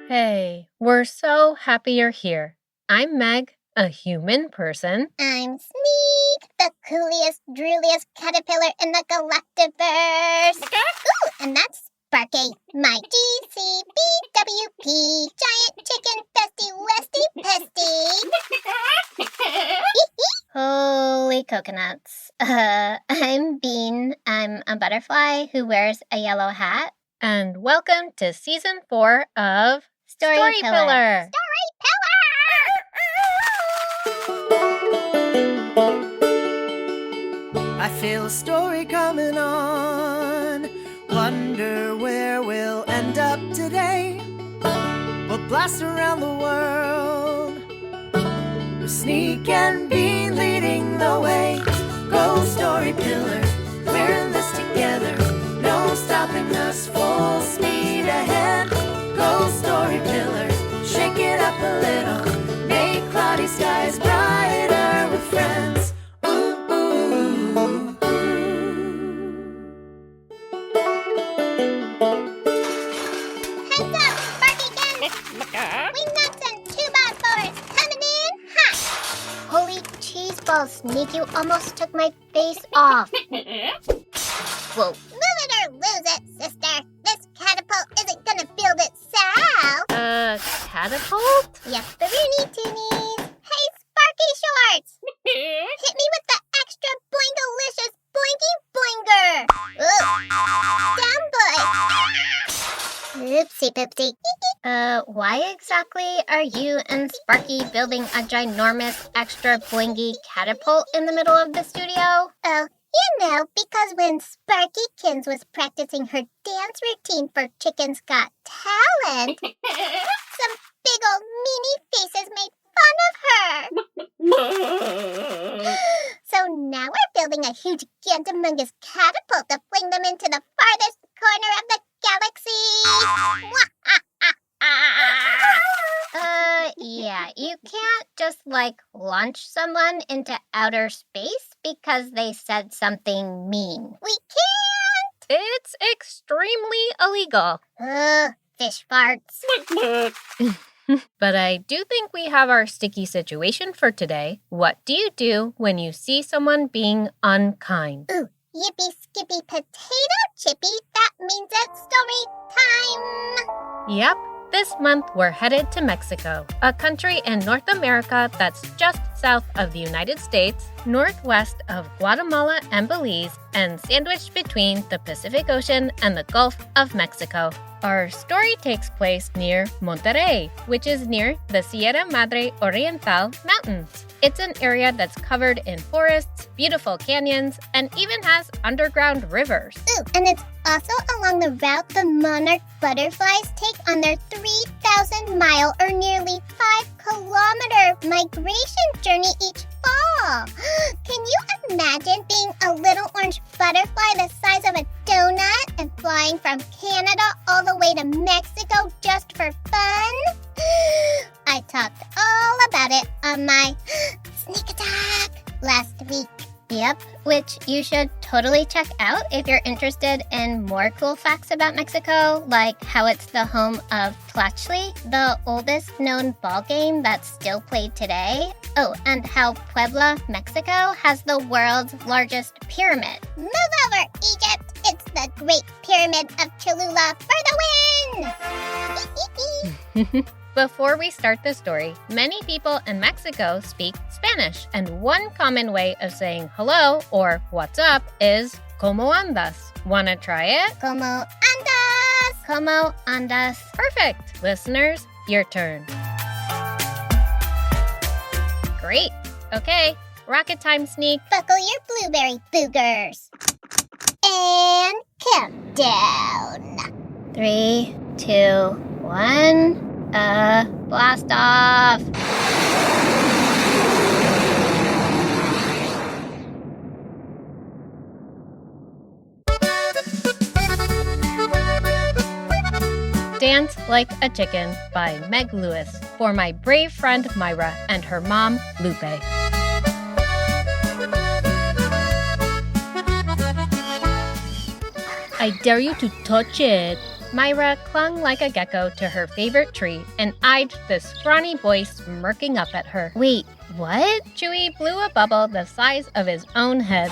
Hey, we're so happy you're here. I'm Meg, a human person. I'm Sneak, the coolest, drooliest caterpillar in the galactiverse. Ooh, and that's Sparky, my GCBWP, giant chicken bestie westy pesty. Holy coconuts. I'm Bean. I'm a butterfly who wears a yellow hat. And welcome to Season 4 of Story Pillar. I feel a story coming on. Wonder where we'll end up today. We'll blast around the world with Sneak and Bean leading the way. Go Story Pillar, we're in this together. No stopping us, full speed ahead. Go Story Pillar, shake it up a little. Make cloudy skies brighter with friends. Sneak, you almost took my face off. Whoa. Move it or lose it, sister. This catapult isn't gonna build itself. Catapult? Yes, the Rooney Toonies. Hey, Sparky Shorts. Hit me with the extra boingalicious boingy boinger. Down, boy. Oopsie poopsie. Why exactly are you and Sparky building a ginormous extra boingy catapult in the middle of the studio? Oh, because when Sparkykins was practicing her dance routine for Chicken's Got Talent, some big old meanie faces made fun of her. So now we're building a huge gandamungus catapult to fling them into the farthest corner of the galaxy. Yeah, you can't just, launch someone into outer space because they said something mean. We can't! It's extremely illegal. Fish farts. But I do think we have our sticky situation for today. What do you do when you see someone being unkind? Ooh, yippee skippy potato chippy, that means it's story time! Yep. This month, we're headed to Mexico, a country in North America that's just south of the United States, northwest of Guatemala and Belize, and sandwiched between the Pacific Ocean and the Gulf of Mexico. Our story takes place near Monterrey, which is near the Sierra Madre Oriental Mountains. It's an area that's covered in forests, beautiful canyons, and even has underground rivers. Ooh, and it's also along the route the monarch butterflies take on their 3,000-mile or nearly 5-kilometer migration journey each fall. Can you imagine being a little orange butterfly the size of a donut and flying from Canada all the way to Mexico just for fun? I talked all about it on my sneak attack last week. Yep, which you should totally check out if you're interested in more cool facts about Mexico, like how it's the home of Tlachtli, the oldest known ball game that's still played today. Oh, and how Puebla, Mexico has the world's largest pyramid. Move over, Egypt! It's the Great Pyramid of Cholula for the win! Before we start the story, many people in Mexico speak Spanish, and one common way of saying hello or what's up is ¿Cómo andas? Wanna try it? ¿Cómo andas? ¿Cómo andas? Perfect! Listeners, your turn. Great. Okay, rocket time, Sneak. Buckle your blueberry boogers. And countdown. 3, 2, 1... blast off! Dance Like a Chicken by Meg Lewis for my brave friend Myra and her mom Lupe. I dare you to touch it. Myra clung like a gecko to her favorite tree and eyed the scrawny boy smirking up at her. Wait, what? Chewy blew a bubble the size of his own head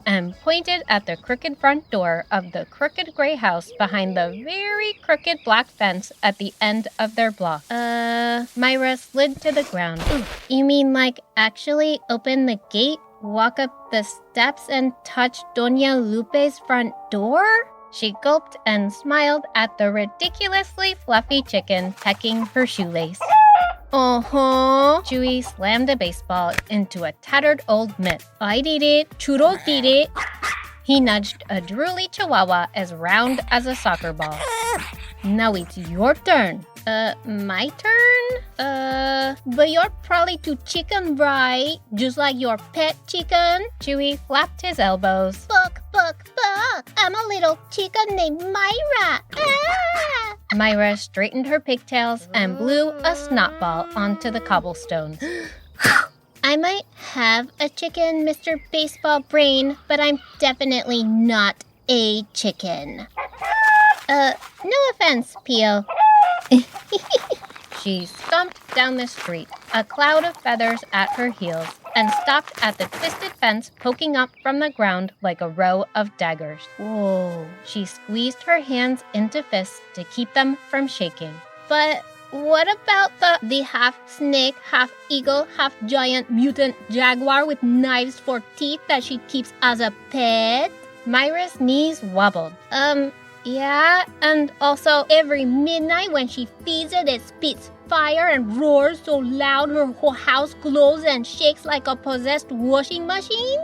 and pointed at the crooked front door of the crooked gray house behind the very crooked black fence at the end of their block. Myra slid to the ground. You mean like actually open the gate, walk up the steps, and touch Doña Lupe's front door? She gulped and smiled at the ridiculously fluffy chicken pecking her shoelace. Chewy slammed a baseball into a tattered old mitt. I did it. Churro did it. He nudged a drooly chihuahua as round as a soccer ball. Now it's your turn. My turn? But you're probably too chicken, right? Just like your pet chicken? Chewy flapped his elbows. Buck. I'm a little chicken named Myra. Ah! Myra straightened her pigtails and blew a snot ball onto the cobblestones. I might have a chicken, Mr. Baseball Brain, but I'm definitely not a chicken. No offense, Pio. She stomped down the street, a cloud of feathers at her heels, and stopped at the twisted fence poking up from the ground like a row of daggers. Whoa. She squeezed her hands into fists to keep them from shaking. But what about the half snake, half eagle, half giant mutant jaguar with knives for teeth that she keeps as a pet? Myra's knees wobbled. Yeah, and also every midnight when she feeds it spits fire and roars so loud her whole house glows and shakes like a possessed washing machine?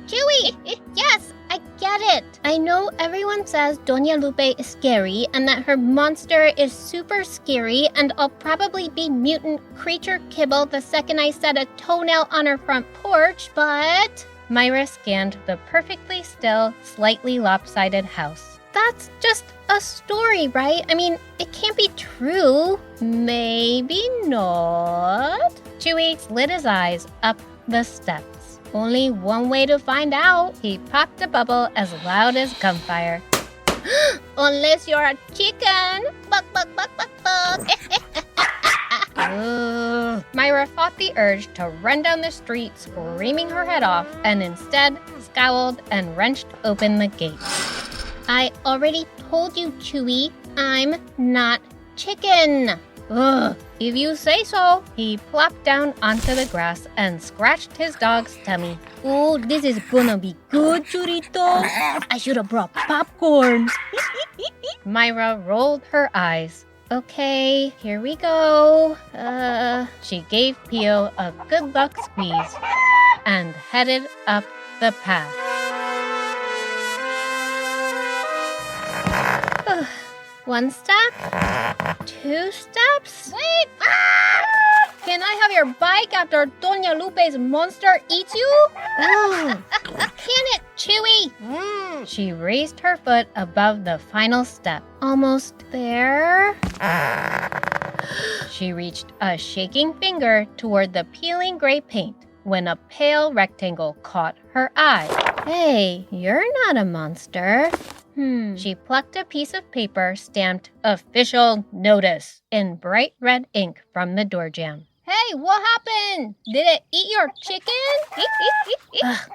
Chewy! Yes, I get it. I know everyone says Doña Lupe is scary and that her monster is super scary and I'll probably be mutant creature kibble the second I set a toenail on her front porch, but... Myra scanned the perfectly still, slightly lopsided house. That's just a story, right? I mean, it can't be true. Maybe not. Chewy slid his eyes up the steps. Only one way to find out. He popped a bubble as loud as gunfire. Unless you're a chicken. Buck. Myra fought the urge to run down the street screaming her head off and instead scowled and wrenched open the gate. I already told you, Chewy, I'm not chicken. If you say so. He plopped down onto the grass and scratched his dog's tummy. Oh, this is gonna be good, Churitos. I should have brought popcorn. Myra rolled her eyes. Okay, here we go. She gave Pio a good luck squeeze and headed up the path. One step, two steps. Wait! Can I have your bike after Doña Lupe's monster eats you? Can it, Chewy? She raised her foot above the final step. Almost there. She reached a shaking finger toward the peeling gray paint when a pale rectangle caught her eye. Hey, you're not a monster. She plucked a piece of paper stamped Official Notice in bright red ink from the door jamb. Hey, what happened? Did it eat your chicken?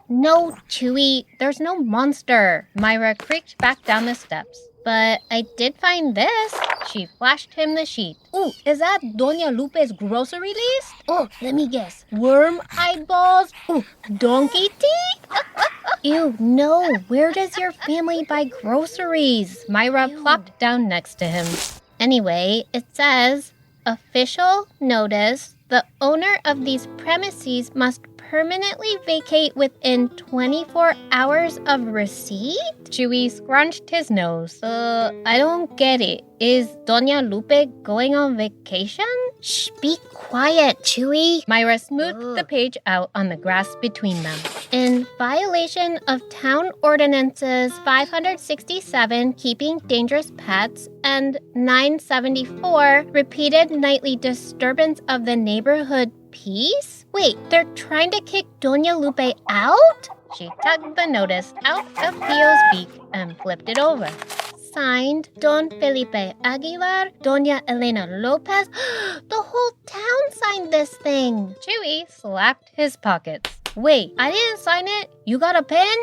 No, Chewy, there's no monster. Myra creaked back down the steps. But I did find this. She flashed him the sheet. Ooh, is that Doña Lupe's grocery list? Oh, let me guess. Worm eyeballs? Ooh, donkey teeth? Ew, no. Where does your family buy groceries? Myra plopped down next to him. Anyway, it says, Official Notice. The owner of these premises must permanently vacate within 24 hours of receipt? Chewy scrunched his nose. I don't get it. Is Doña Lupe going on vacation? Shh, be quiet, Chewy. Myra smoothed the page out on the grass between them. In violation of Town Ordinances 567, Keeping Dangerous Pets, and 974, Repeated Nightly Disturbance of the Neighborhood Peace? Wait, they're trying to kick Doña Lupe out? She tugged the notice out of Pio's beak and flipped it over. Signed, Don Felipe Aguilar, Doña Elena Lopez. The whole town signed this thing. Chewy slapped his pockets. Wait, I didn't sign it? You got a pen?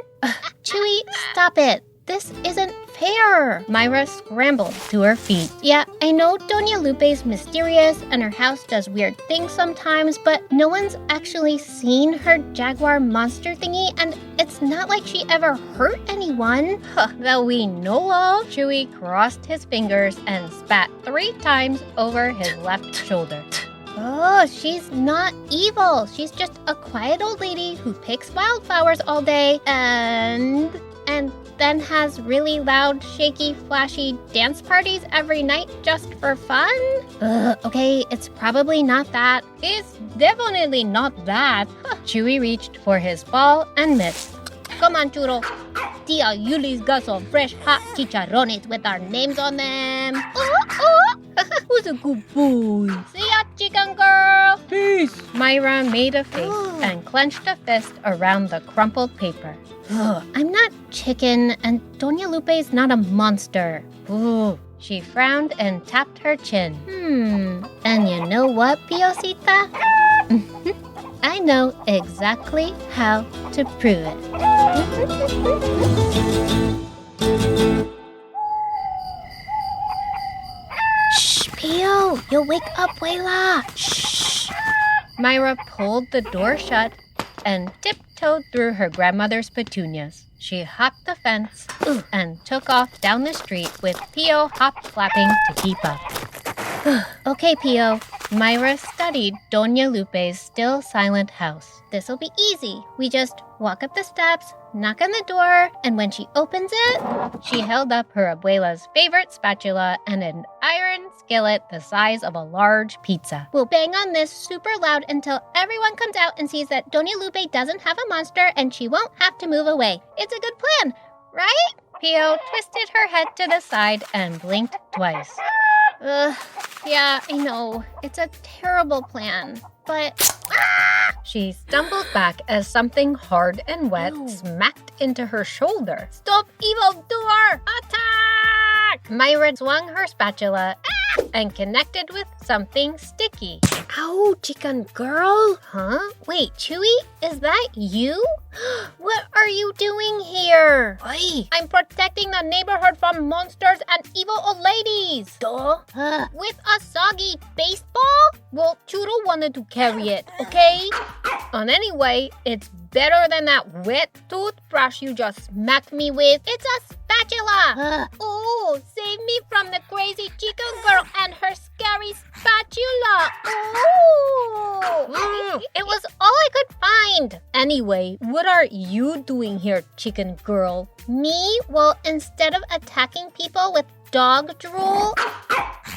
Chewy, stop it. This isn't fair. Myra scrambled to her feet. Yeah, I know Doña Lupe's mysterious and her house does weird things sometimes, but no one's actually seen her jaguar monster thingy, and it's not like she ever hurt anyone. That we know of. Chewy crossed his fingers and spat 3 times over his left shoulder. Oh, she's not evil. She's just a quiet old lady who picks wildflowers all day and then has really loud, shaky, flashy dance parties every night just for fun? Okay, it's probably not that. It's definitely not that. Chewy reached for his ball and mitts. Come on, Churro. Tia Yuli's got some fresh hot chicharrones with our names on them. Who's a good boy? See ya, chicken girl. Peace. Myra made a face and clenched a fist around the crumpled paper. I'm not chicken, and Doña Lupe's not a monster. She frowned and tapped her chin. And you know what, Piosita? I know exactly how to prove it. Shh, Pio, you'll wake up Wayla. Shh. Myra pulled the door shut and tiptoed through her grandmother's petunias. She hopped the fence and took off down the street with Pio hop-flapping to keep up. Okay, Pio. Myra studied Doña Lupe's still silent house. This'll be easy. We just walk up the steps, knock on the door, and when she opens it... She held up her abuela's favorite spatula and an iron skillet the size of a large pizza. We'll bang on this super loud until everyone comes out and sees that Doña Lupe doesn't have a monster and she won't have to move away. It's a good plan, right? Pio twisted her head to the side and blinked twice. Yeah, I know. It's a terrible plan, but... She stumbled back as something hard and wet smacked into her shoulder. Stop, evil doer! Attack! Myra swung her spatula and connected with something sticky. Ow, chicken girl! Huh? Wait, Chewy, is that you? What are you doing here? Oi! I'm protecting the neighborhood from monsters and evil old ladies. Duh. With a soggy baseball? Well, Churro wanted to carry it, okay? And anyway, it's better than that wet toothbrush you just smacked me with. It's a spatula. Oh, save me from the crazy chicken girl and her scary spatula. Oh, it was all I could find. Anyway, what are you doing here, chicken girl? Me? Well, instead of attacking people with dog drool,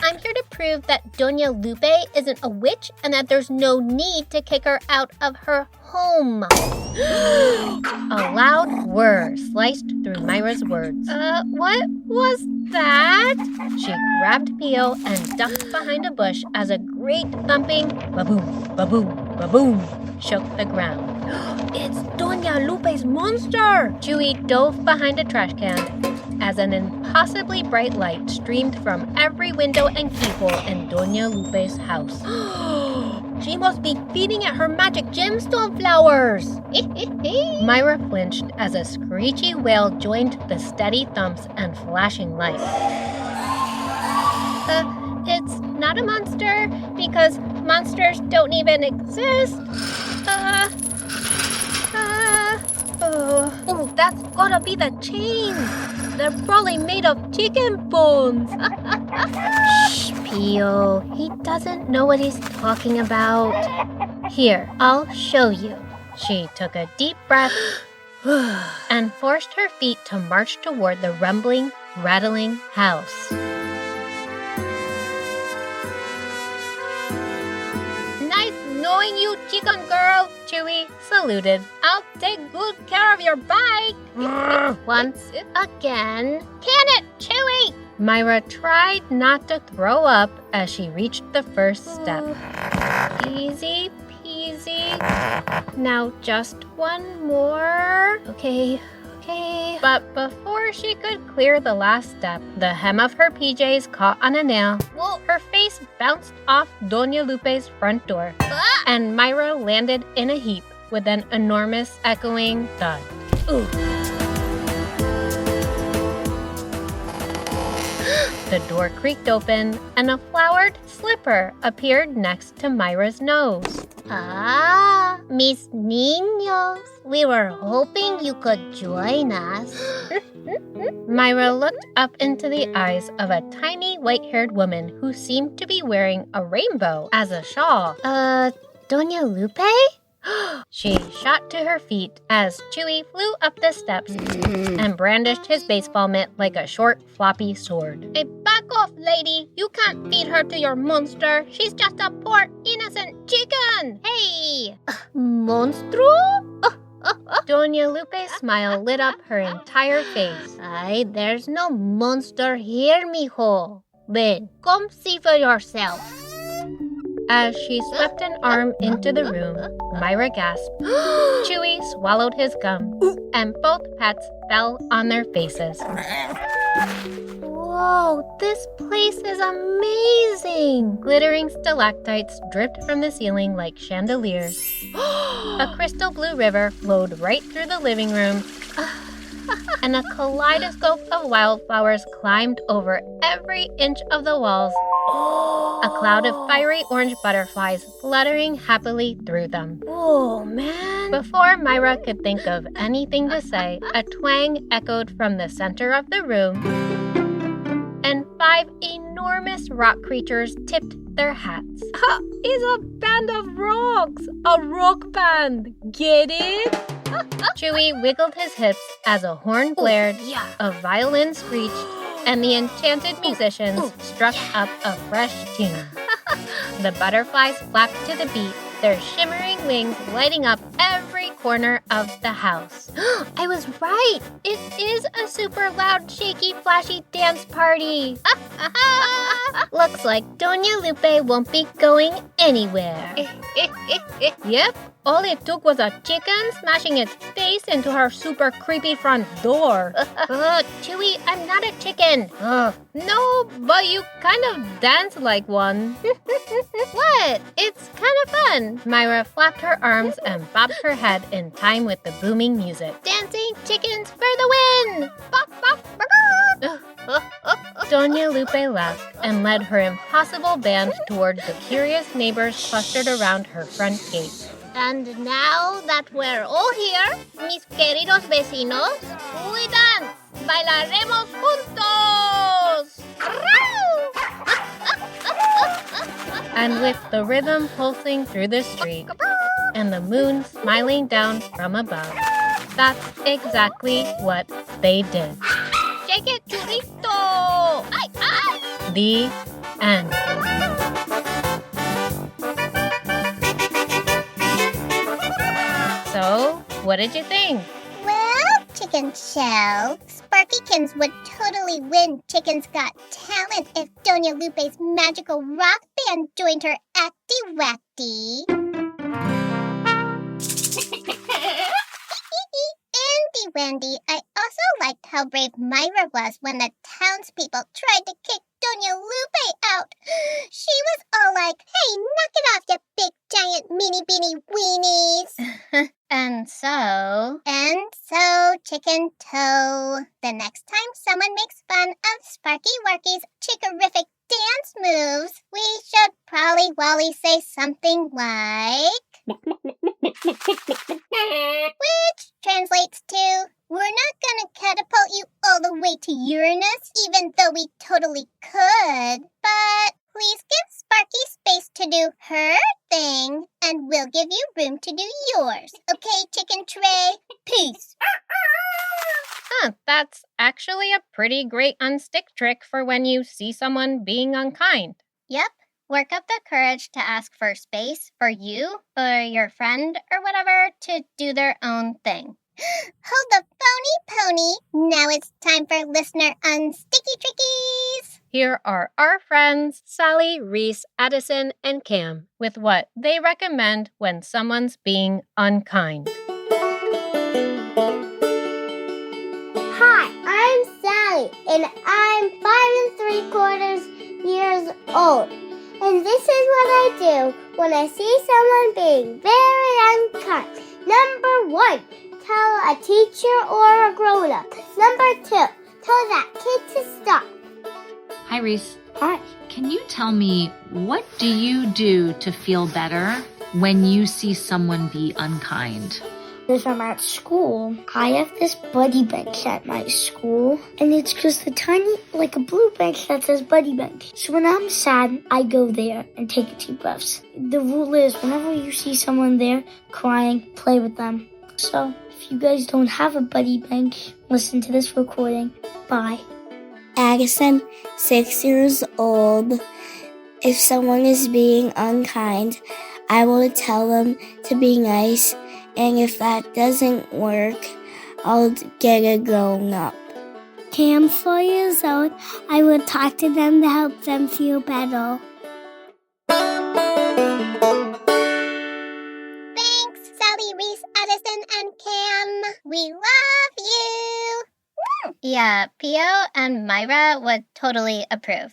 I'm here to prove that Doña Lupe isn't a witch and that there's no need to kick her out of her home. A loud whir sliced through Myra's words. What was that? She grabbed Pio and ducked behind a bush as a great thumping ba-boom, ba-boom, ba-boom shook the ground. It's Doña Lupe's monster! Chewy dove behind a trash can as an impossibly bright light streamed from every window and keyhole in Doña Lupe's house. She must be feeding at her magic gemstone flowers. Myra flinched as a screechy wail joined the steady thumps and flashing lights. It's not a monster because monsters don't even exist. Oh, that's gotta be the chains. They're probably made of chicken bones. Shh, Pio. He doesn't know what he's talking about. Here, I'll show you. She took a deep breath and forced her feet to march toward the rumbling, rattling house. Nice knowing you, chicken girl. Chewy saluted. I'll take good care of your bike. Once again. Can it, Chewy? Myra tried not to throw up as she reached the first step. Easy, Pio. easy. Now just one more. Okay. But before she could clear the last step, the hem of her PJs caught on a nail. Her face bounced off Doña Lupe's front door, and Myra landed in a heap with an enormous echoing thud. Ooh. The door creaked open, and a flowered slipper appeared next to Myra's nose. Ah, mis niños. We were hoping you could join us. Myra looked up into the eyes of a tiny white-haired woman who seemed to be wearing a rainbow as a shawl. Doña Lupe? She shot to her feet as Chewy flew up the steps and brandished his baseball mitt like a short, floppy sword. Hey, back off, lady! You can't feed her to your monster! She's just a poor, innocent chicken! Hey! Monstro? Doña Lupe's smile lit up her entire face. Ay, there's no monster here, mijo. Ven, come see for yourself. As she swept an arm into the room, Myra gasped. Chewy swallowed his gum, and both pets fell on their faces. Whoa, this place is amazing! Glittering stalactites dripped from the ceiling like chandeliers. A crystal blue river flowed right through the living room, and a kaleidoscope of wildflowers climbed over every inch of the walls. A cloud of fiery orange butterflies fluttering happily through them. Oh, man. Before Myra could think of anything to say, a twang echoed from the center of the room, and 5 enormous rock creatures tipped their hats. It's a band of rocks! A rock band! Get it? Chewy wiggled his hips as a horn blared, a violin screeched, and the enchanted musicians struck up a fresh tune. The butterflies flapped to the beat, their shimmering wings lighting up every corner of the house. I was right! It is a super loud, shaky, flashy dance party! Looks like Doña Lupe won't be going anywhere. Yep, all it took was a chicken smashing its face into her super creepy front door. Chewy, I'm not a chicken. No, but you kind of dance like one. What? It's kind of fun. Myra flapped her arms and bobbed her head in time with the booming music. Dancing chickens for the win! Bop, bop, Doña Lupe laughed and led her impossible band toward the curious neighbors clustered around her front gate. And now that we're all here, mis queridos vecinos, we dance! Bailaremos juntos! And with the rhythm pulsing through the street and the moon smiling down from above, that's exactly what they did. Shake it, churrito! Ay, ay! The end. So, what did you think? Well, Chicken Shell, Sparkykins would totally win Chicken's Got Talent if Doña Lupe's magical rock band joined her acty-wacty. Andy Wendy, I also liked how brave Myra was when the townspeople tried to kick Doña Lupe out. She was all like, hey, knock it off, you big, giant, meeny-beany weenies. And so, Chicken Toe, the next time someone makes fun of Sparky Warky's chickerific dance moves, we should probably Wally say something like, which translates to, we're not gonna catapult you all the way to Uranus, even though we totally could, but please give Sparky space to do her thing, and we'll give you room to do yours. Okay, Chicken Tray? Peace. That's actually a pretty great unstick trick for when you see someone being unkind. Yep. Work up the courage to ask for space for you or your friend or whatever to do their own thing. Hold the phony pony. Now it's time for listener unsticky trickies. Here are our friends Sally, Rhys, Addison, and Cam with what they recommend when someone's being unkind. Hi, I'm Sally, and I'm 5 3/4 years old. And this is what I do when I see someone being very unkind. Number 1, tell a teacher or a grown-up. Number 2, tell that kid to stop. Hi, Rhys. Hi. Can you tell me, what do you do to feel better when you see someone be unkind? If I'm at school, I have this buddy bench at my school, and it's just a tiny, like a blue bench that says buddy bench. So when I'm sad, I go there and take a deep breaths. The rule is, whenever you see someone there crying, play with them. So if you guys don't have a buddy bench, listen to this recording. Bye. Addison, 6 years old. If someone is being unkind, I will tell them to be nice, and if that doesn't work, I'll get a grown-up. Cam, 4 years old. I will talk to them to help them feel better. Thanks, Sally, Rhys, Addison, and Cam. We love you. Yeah, Pio and Myra would totally approve.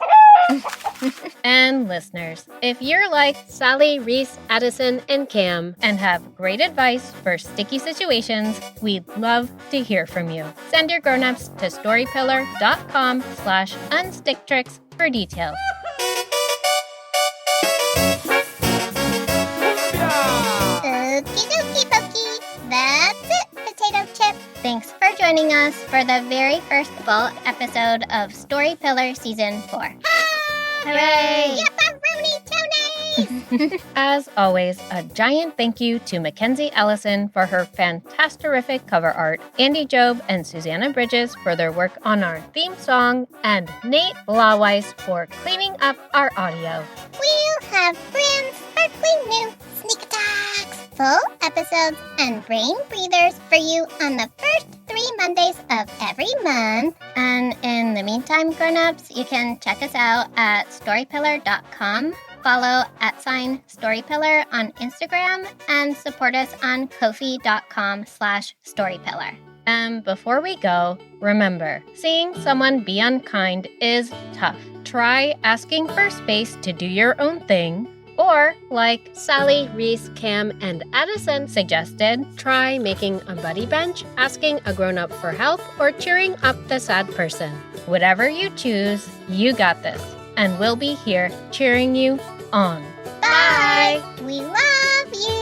And listeners, if you're like Sally, Rhys, Addison, and Cam and have great advice for sticky situations, we'd love to hear from you. Send your grown-ups to storypillar.com/unsticktricks for details. Okie dokie pokey. That's it, Potato Chip. Thanks for joining us for the very first full episode of Story Pillar Season 4. Hooray! Yep-a-rooney Tony! As always, a giant thank you to Mackenzie Allison for her fantastic cover art, Andy Jobe and Suzanna Bridges for their work on our theme song, and Nate Blaweiss for cleaning up our audio. We'll have brand sparkling new sneak attacks, full episodes, and brain breathers for you on the first 3 Mondays of every month. And in the meantime, grown-ups, you can check us out at storypillar.com, follow @storypillar on Instagram, and support us on ko-fi.com/storypillar. And before we go, remember, seeing someone be unkind is tough. Try asking for space to do your own thing. Or, like Sally, Rhys, Cam, and Addison suggested, try making a buddy bench, asking a grown-up for help, or cheering up the sad person. Whatever you choose, you got this. And we'll be here cheering you on. Bye! We love you!